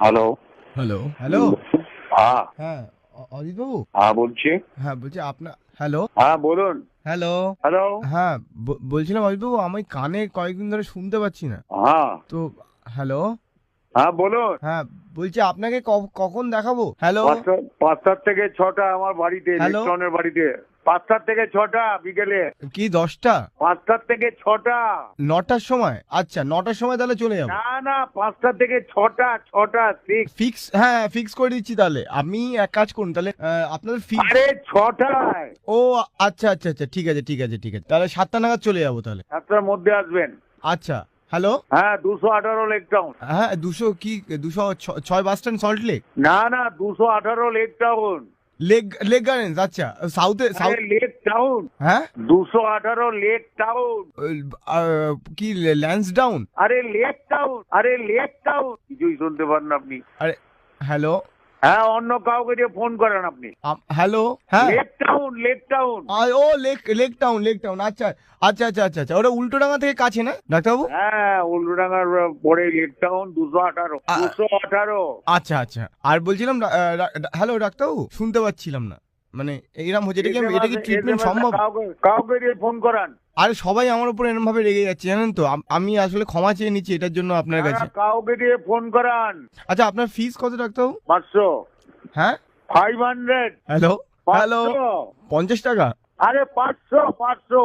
Hello. Hello hello. হ্যাঁ হ্যাঁ, অজিত বাবু। হ্যাঁ বলছি। হ্যাঁ, বলছি আপনার হ্যালো হ্যাঁ বলুন। হ্যালো। হ্যালো। হ্যাঁ, বলছিলাম অজিত বাবু, আমি কানে কয়েকদিন ধরে শুনতে পাচ্ছি না হ্যাঁ তো। হ্যালো। হ্যাঁ বলুন। হ্যাঁ, বলছি আপনাকে কখন দেখাবো? হ্যালো 5টার থেকে 6টা আমার বাড়িতে, হ্যালো। ইলেকট্রনের বাড়িতে। 5টার থেকে 6টা বিকেলে। কি 10টা? 5টার থেকে 6টা। 9টার সময়? আচ্ছা, 9টার সময় তাহলে চলে যাবো। না না, 5টা থেকে 6টা, 6টা সিক্স। ফিক্স, হ্যাঁ ফিক্স করে দিচ্ছি তাহলে। আপনি এক কাজ করুন তাহলে, আপনাদের ফিক্স। আরে 6টায়। ও আচ্ছা আচ্ছা আচ্ছা, ঠিক আছে ঠিক আছে ঠিক আছে, তাহলে 7টা নাগাদ চলে যাবো তাহলে। 7টার মধ্যে আসবেন। আচ্ছা। হ্যালো। হ্যাঁ 218 লেক টাউন। হ্যাঁ, 200 কি 206 বাস স্ট্যান্ড, সল্ট লেক। না না, 218 lake Town. Lake lake gardens, আচ্ছা সাউথে সাউথ। আরে লেক টাউন। হ্যাঁ, 218 লেক টাউন। কি ল্যান্সডাউন? আরে লেক টাউন, আরে লেক টাউন, কিছুই শুনতে পান না আপনি। আরে হ্যালো। হ্যাঁ, অন্য কাউকে দিয়ে ফোন করেন আপনি। হ্যালো। হ্যাঁ, লেক টাউন, লেক টাউন। ও লেক লেক টাউন লেক টাউন, আচ্ছা আচ্ছা আচ্ছা আচ্ছা আচ্ছা, ওটা উল্টোডাঙ্গা থেকে কাছে না ডাক্তারবাবু? হ্যাঁ, উল্টোডাঙ্গার পরে লেক টাউন, 218, 218। আচ্ছা আচ্ছা। আর বলছিলাম, হ্যালো ডাক্তারবাবু, শুনতে পাচ্ছিলাম না, মানে এইরকম হচ্ছে, এটা কি ট্রিটমেন্ট সম্ভব? কাউকে দিয়ে ফোন করান। আরে সবাই আমার উপর এরকম ভাবে রেগে যাচ্ছে জানেন তো, আমি আসলে ক্ষমা চেয়ে নিচ্ছি এটার জন্য আপনার কাছে। কাউকে দিয়ে ফোন করান। আচ্ছা, আপনার ফিস কত ডাক্তারবাবু? 500। হ্যাঁ, 500। Hello hello. 500। 50 টাকা? আরে 500, 500।